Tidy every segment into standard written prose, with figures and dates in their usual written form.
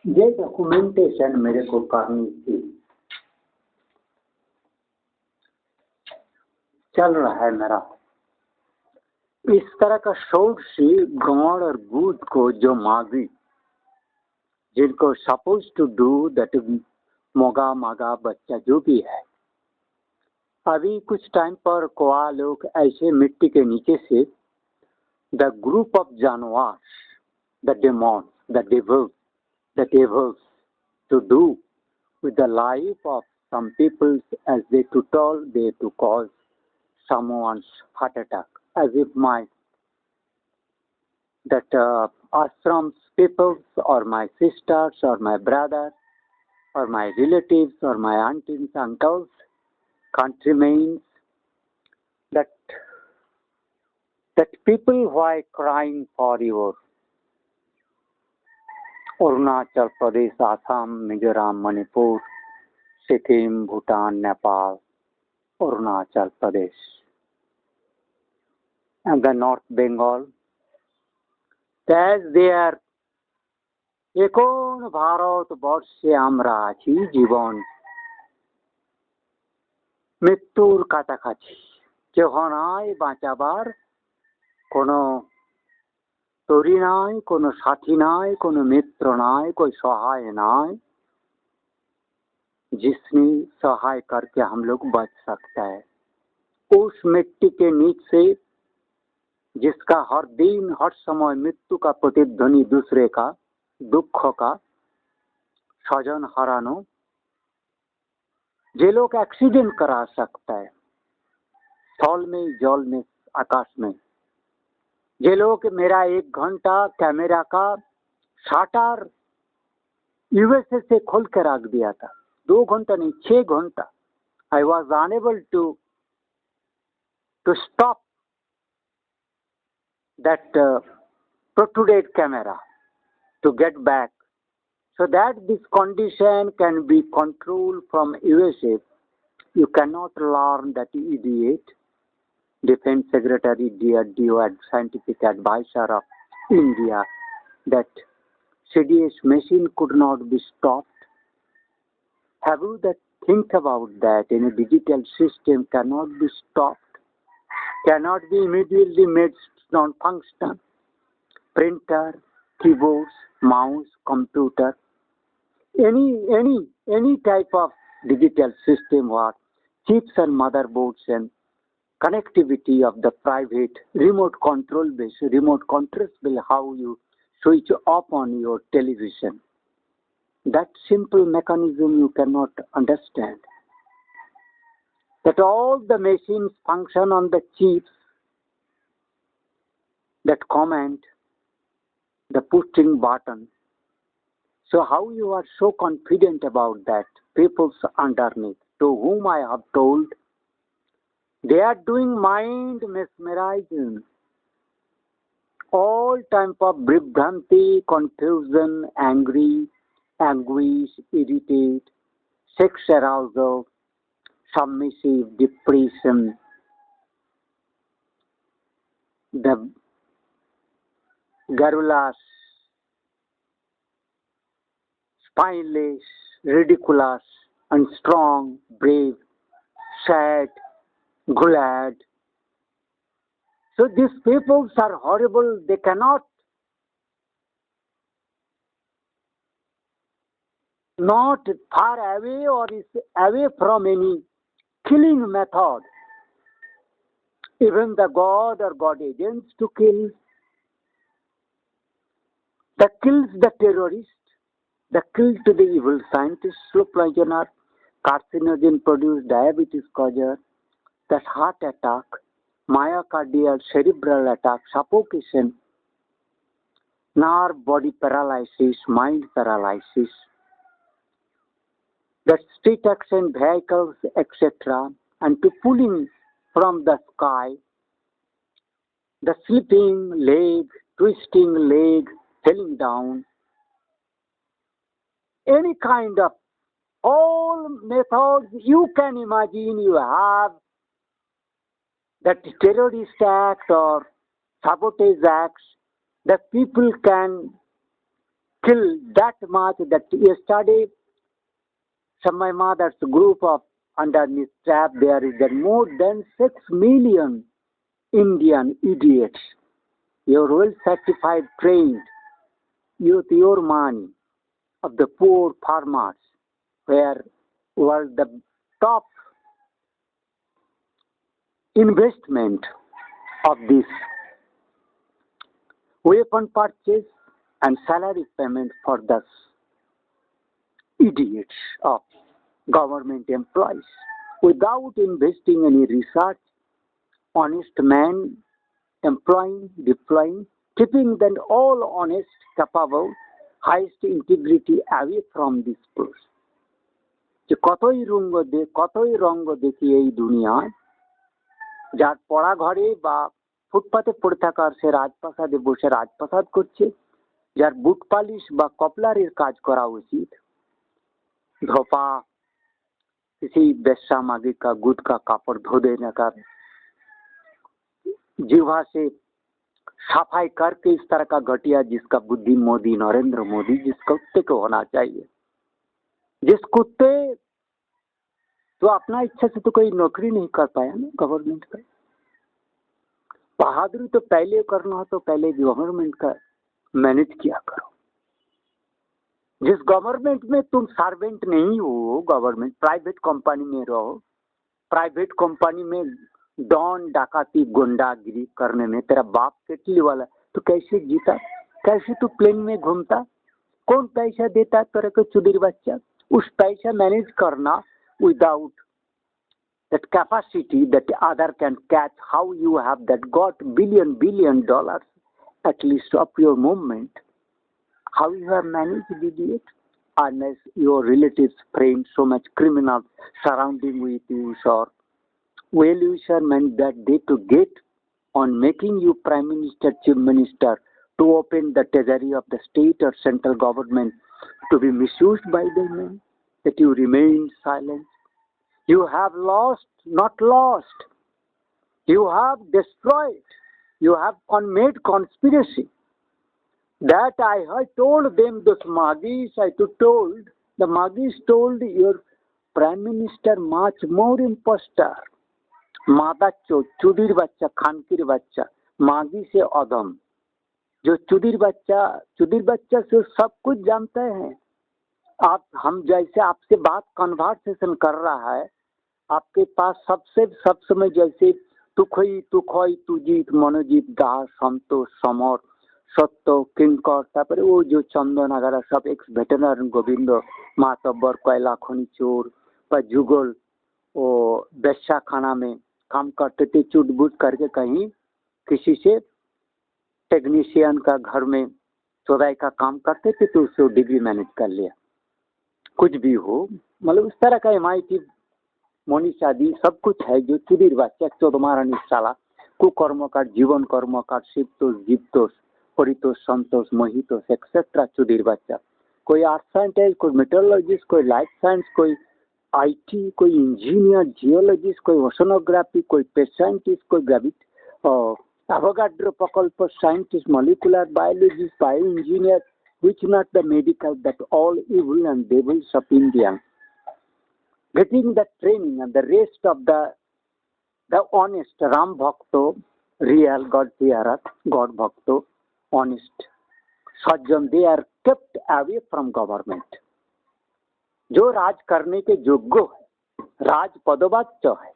ये डॉक्यूमेंटेशन मेरे को करनी थी, चल रहा है मेरा। इस तरह का शौक से गौड़ और गूद को जो मागी, जिनको सपोज टू डू दैट, मोगा मागा बच्चा जो भी है, अभी कुछ टाइम पर कोआ लोग ऐसे मिट्टी के नीचे से द ग्रुप ऑफ जानवर, the daemon, the devils to do with the life of some people as they to tell they to cause someone's heart attack, as if my that ashrams people or my sisters or my brother or my relatives or my aunties, uncles, countrymen, that people who are crying for your Arunachal Pradesh, Assam, Mizoram, Manipur, Sikkim, Bhutan, Nepal, Arunachal Pradesh, and the North Bengal, as they are এখন ভারতবর্ষে আমরা আছি জীবন মৃত্যুর কাছাকাছি, কেহ নাই বাঁচাবার, কোনো তরি নাই, কোনো সাথী নাই, কোনো মিত্র নাই, कोई सहाय নাই जिसने सहाय करके हम लोग बच सकता है। उस मिट्टी के नीच से जिसका हर दिन हर समय मृत्यु का प्रतिध्वनि दूसरे का दुख का स्वजन हरानो, जे लोग एक्सीडेंट करा सकता है स्थल में, जल में, आकाश में, जे लोग मेरा 1 घंटा कैमरा का शटर यूएसए से खोल कर रख दिया था, 2 घंटा नहीं 6 घंटा, I was unable to stop that protruded camera to get back, so that this condition can be controlled from USA. You cannot learn that idiot, Defense Secretary DRDO and scientific advisor of India, that CDS machine could not be stopped. Have you that think about that? Any digital system cannot be stopped, cannot be immediately made non-functional. Printer, keyboards, mouse, computer, any type of digital system or chips and motherboards and connectivity of the private remote control will how you switch off on your television. That simple mechanism you cannot understand. That all the machines function on the chips that command the pushing button. So how you are so confident about that? People's underneath, to whom I have told, they are doing mind mesmerizing. All type of vibranti, confusion, angry, anguish, irritate, sex arousal, submissive, depression, the garrulous, spineless, ridiculous, unstrong, brave, sad, glad. So these peoples are horrible. They cannot not far away or is away from any killing method. Even the God or God agents to kill, that kills the terrorist, that kills the evil scientist, slow poisoner, carcinogen produced diabetes causer, that heart attack, myocardial cerebral attack, suffocation, nerve body paralysis, mind paralysis, that street accident vehicles, etc., and to pulling from the sky, the slipping leg, twisting leg, falling down, any kind of all methods you can imagine you have, that terrorist acts or sabotage acts, that people can skill that much that yesterday my mother's group of underneath trap there is that more than 6 million Indian idiots. Your well certified trained with your money of the poor farmers where was the top investment of this weapon purchase and salary payment for the idiots of government employees without investing any research, honest man employing, deploying, keeping them all honest, capable, highest integrity away from this place. যে কতই রঙ্গ দেখি এই দুনিয়ায় যার পড়া ঘরে বা ফুটপাতে পড়ে থাকার সে রাজপ্রাসাদে বসে রাজপ্রাসাদ করছে, যার বুট পালিশ বা কপলারের কাজ করা উচিত, धोपा किसी बेस्सा मागी का गुद का कापड़ धो देने का जीवा से सफाई करके इस तरह का घटिया जिसका बुद्धि मोदी नरेंद्र मोदी जिस कुत्ते को होना चाहिए, जिस कुत्ते तो अपना इच्छा से तो कोई नौकरी नहीं कर पाया ना गवर्नमेंट का। बहादुरी तो पहले करना हो तो पहले गवर्नमेंट का मैनेज किया करो। जिस गवर्नमेंट में तुम सर्वेंट नहीं हो, गवर्नमेंट प्राइवेट कंपनी में रहो, प्राइवेट कंपनी में डॉन डाकाती गुंडागिरी करने में तेरा बाप केटली वाला, तो कैसे जीता, कैसे तू प्लेन में घूमता, कौन पैसा देता तेरे को चुदीर बच्चा। उस पैसा मैनेज करना without that capacity that other can catch, how you have that got billion dollars at least of your movement, how you have managed to do it, unless your relatives, friends, so much criminals surrounding with you, or well-wisher meant that they to get on making you prime minister, chief minister, to open the treasury of the state or central government to be misused by them, that you remain silent. You have lost, not lost. You have destroyed. You have made conspiracy. That I had told them, those Magis, the Magis told your Prime Minister much more impostor. मादाचो चुदीर बच्चा खानकीर बच्चा मागी से अदम, जो चुदीर बच्चा से सब कुछ जानते हैं। आप हम जैसे आपसे बात कन्वर्सेशन कर रहा है, आपके पास सब समय जैसे तुखई तुजीत मनोजीत दास संतोष समर सत्य किंकर तापर वो जो चंदनागारा सब एक्स वेटरनरी गोविंद मातब्बर कोयला खनि चोर पर जुगल वो बेस्सा खाना में काम करते थे, चुटबुट करके कहीं किसी से टेक्नीशियन का घर में चौदाई का काम करते थे तो उससे डिग्री मैनेज कर लिया। कुछ भी हो, मतलब उस तरह का MIT मनीषा दी सब कुछ है जो चुदीर बच्चा 14 निशाला कुकर्मकार जीवन कर्मकार शिवतोष जीवतोष परितोष संतोष महितोष एक्सेट्रा चुदीर बच्चा। कोई आर्ट साइंटिस्ट, कोई मेट्रोलॉजिस्ट, कोई लाइफ साइंस, कोई IT, कोई इंजीनियर, जियोलॉजिस्ट, कोई ओशनोग्राफी, कोई पेस्ट साइंटिस्ट, कोई एवोगाड्रो प्रकल्प scientist, molecular biologist, bio engineer, which not the medical, that all evil and devils of India getting the training, and the rest of the honest Ram Bhakto, real God fearer, God Bhakto, honest Sajjan, they are kept away from government. जो राज करने के योग्य है, राज पदवाच्य है,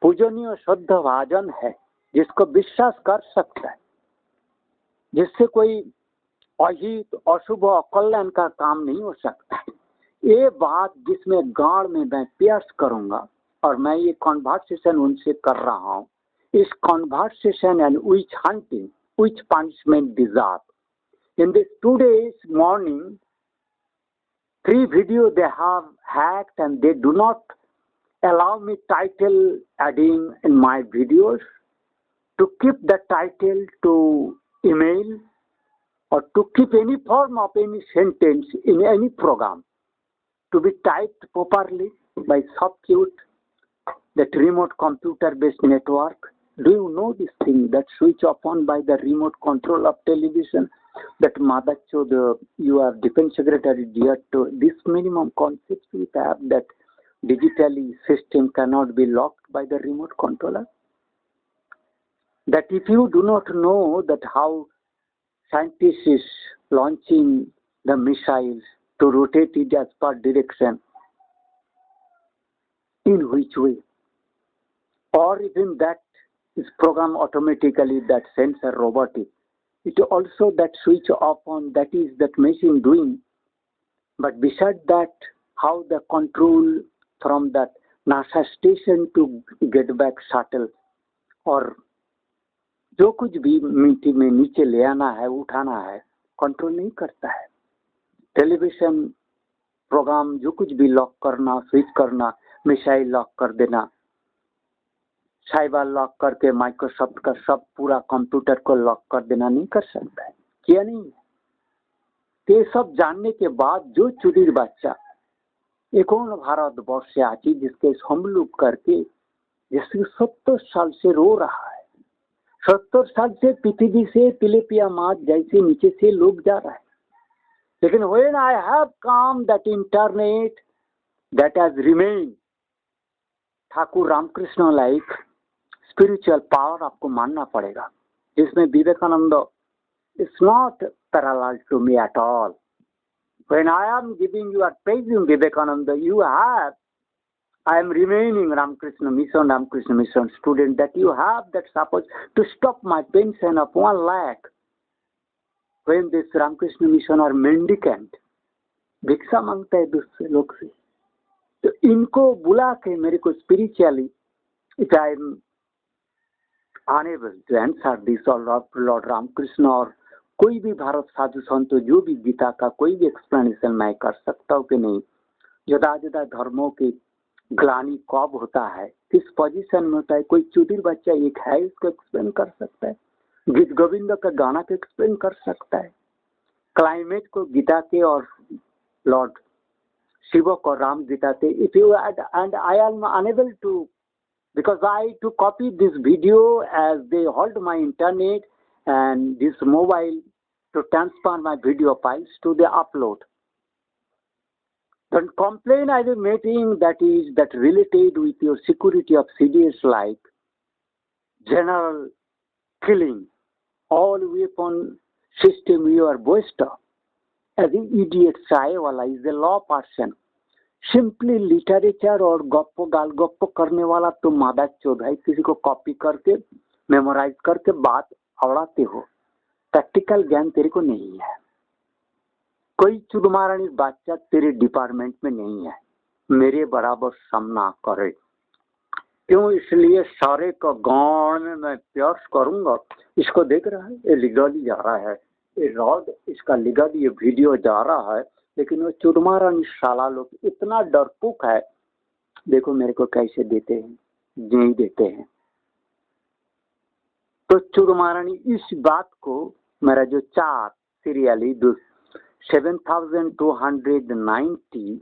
पूजनीय शुद्ध भाजन है, जिसको विश्वास कर सकता है, जिससे कोई अहित अशुभ अकल्याण का काम नहीं हो सकता। ये बात जिसमें गाड़ में मैं पियर्स करूंगा और मैं ये कॉन्वर्सेशन उनसे कर रहा हूँ, इस conversation and which hunting which punishment deserve in this today's morning 3 videos they have hacked and they do not allow me title adding in my videos, to keep the title to email or to keep any form of any sentence in any program to be typed properly by Subcute, that remote computer based network. Do you know this thing that switch off on by the remote control of television that Madachod, you are defense secretary, dear to this minimum concepts we have that digitally system cannot be locked by the remote controller. That if you do not know that how scientists is launching the missiles to rotate it as per direction, in which way, or even that is programmed automatically, that sensor robotic, it also that switch off on, that is that machine doing. But beside that, how the control from that NASA station to get back shuttle और जो कुछ भी मिट्टी में नीचे ले आना है उठाना है कंट्रोल नहीं करता है. टेलीविजन प्रोग्राम जो कुछ भी लॉक करना स्विच करना मिसाइल लॉक कर देना साइबर लॉक करके माइक्रोसॉफ्ट का सब पूरा कंप्यूटर को लॉक कर देना नहीं कर सकता है. किया नहीं है. ये सब जानने के बाद जो चुदीर बच्चा एक और भारतवर्ष से आती जिसके हम लोग करके जिसके 70 साल से रो रहा है 70 साल से पृथ्वी से तिलेपिया माछ जैसे नीचे से लोग जा रहा है. लेकिन when I have come that internet that has remained Thakur Ramakrishna like spiritual power आपको मानना पड़ेगा जिसमें Vivekananda it's not parallel to me at all. When I am giving you or praising Vivekananda, you have, I am remaining Ramakrishna Mission student, that you have that support to stop my pension of 1 lakh. When this Ramakrishna Mission are mendicant, भिक्षा मांगता है दूसरे लोग से, तो इनको बुला के मेरे को spiritually, if I am unable to answer this or Lord Ramakrishna or कोई भी भारत साधु संत जो भी गीता का कोई भी एक्सप्लेनेशन मैं कर सकता हूँ कि नहीं. जुदा जुदा धर्मों के ग्लानी कब होता है किस पोजीशन में होता है. कोई चुदीर बच्चा एक है इसको एक्सप्लेन कर सकता है. गीत गोविंद का गाना को एक्सप्लेन कर सकता है. क्लाइमेट को गीता के और लॉर्ड शिव को राम गीता के. If you and I am unable to because I to copy this video as they hold my internet and this mobile to transfer my video files to the upload. The complaint I am making that is that related with your security of CDS like general killing, all weapon system you are boasted as an idiot Sayewala is a law person. Simply literature और गप्पो गाल गप्पो करने वाला तो मादा चौध है. किसी को कॉपी करके मेमोराइज करके बात आवड़ाते हो. प्रैक्टिकल ज्ञान तेरे को नहीं है. कोई चुदमारानी बच्चा तेरे डिपार्टमेंट में नहीं है. मेरे बराबर सामना करे क्यों. इसलिए सारे का गांव में मैं प्यास करूंगा. इसको देख रहा है ये लीगली जा रहा है. ये रॉड इसका लीगली ये वीडियो जा रहा है. लेकिन वो चुदमारानी साला लोग इतना डरपोक है. देखो मेरे को कैसे देते हैं नहीं देते हैं. तो चुदमारानी इस बात को मेरा जो 4 सीरियली 7290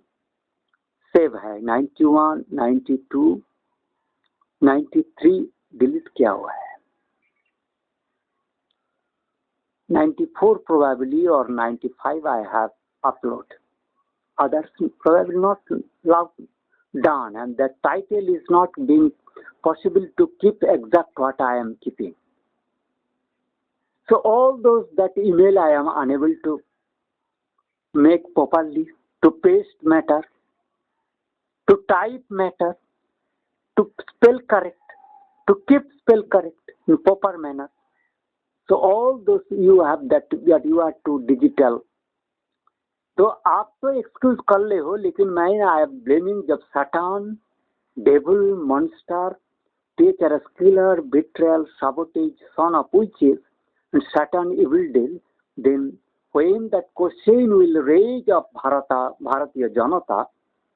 सेव है. 91 92 93 डिलीट किया हुआ है. 94 probably or 95 I have upload. Others probably not done, and that title is not being possible to keep exact what I am keeping. So all those that email I am unable to make properly, to paste matter, to type matter, to spell correct, to keep spell correct in proper manner. So all those you have that you are too digital. तो आप तो excuse कर ले हो. लेकिन मैं आई am blaming जब Satan devil monster teachers killer betrayal sabotage son of witches and Satan evil deal, then when that question will rage of Bharatiya Janata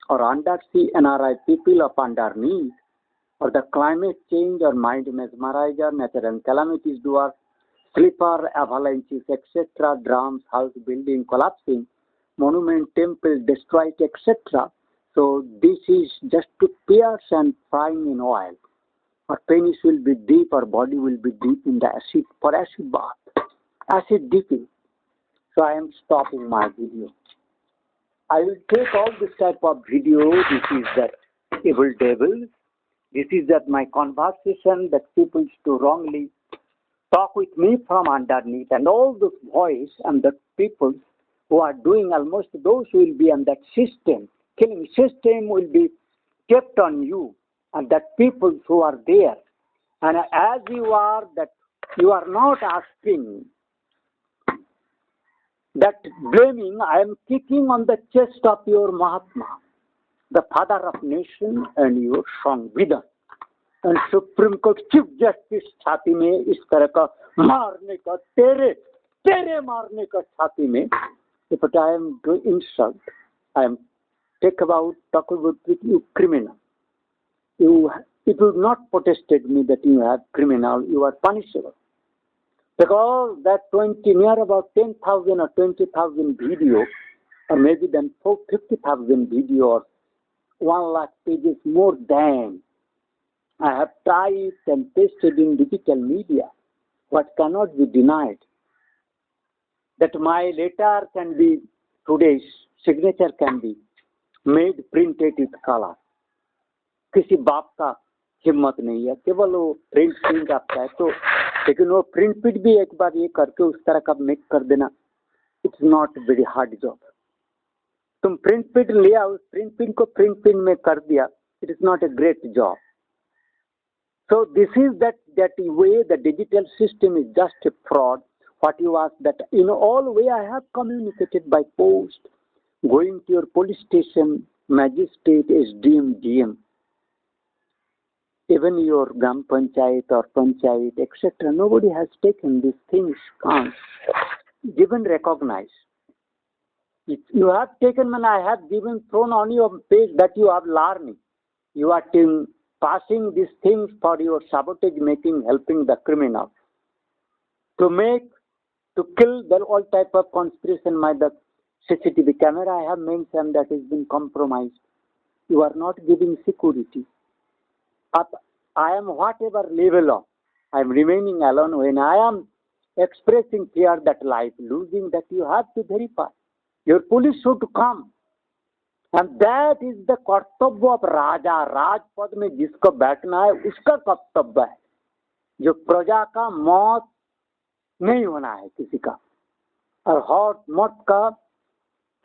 or undersea NRI people of underneath, or the climate change or mind mesmerizer, natural calamities, doer, slipper, avalanches, etc., drums, house building collapsing, monument, temple destroyed, etc. So this is just to pierce and frying in oil. Our penis will be deep, our body will be deep in the acid, for acid bath, acid dipping. So I am stopping my video. I will take all this type of video. This is that evil devil. This is that my conversation that people used to wrongly talk with me from underneath, and all those voice and the people who are doing almost those will be on that system, killing system will be kept on you, and that people who are there. And as you are that, you are not asking that blaming, I am kicking on the chest of your Mahatma, the father of nation and your সংবিধান and supreme court chief justice छाती में इस तरह का मारने का तेरे मारने का छाती में. If I am doing insult, I am talk about with you criminal. It would not protested me that you have criminal, you are punishable. Because that near about 10,000 or 20,000 video, or maybe then 50,000 video or 1 lakh pages more than I have tried and pasted in digital media. What cannot be denied? That my letter can be, today's signature can be made printed with color. किसी बाप का हिम्मत नहीं है, केवल वो print आपका है तो, लेकिन वो प्रिंट भी एक बार ये करके उस तरह का मेक कर देना, it's not very hard job. तुम प्रिंट लिया, उस प्रिंट को प्रिंट में कर दिया, it is not a great job. So this is that way the digital system is just a fraud. What you ask that in all way I have communicated by post, going to your police station, magistrate, SDM, GM, even your Gram Panchayat or Panchayat, etc. Nobody has taken these things, can't given recognize. You have taken when I have given thrown on your page that you have learning. You are passing these things for your sabotage making, helping the criminal to kill the all type of conspiration by the CCTV camera. I have mentioned that has been compromised. You are not giving security. I am whatever level of, I am remaining alone. When I am expressing fear that life losing, that you have to verify. Your police should come. And that is the कर्तव्य of राजा. राजपद में जिसको बैठना है उसका कर्तव्य है, जो प्रजा का मौत नहीं होना है किसी का, और मौत का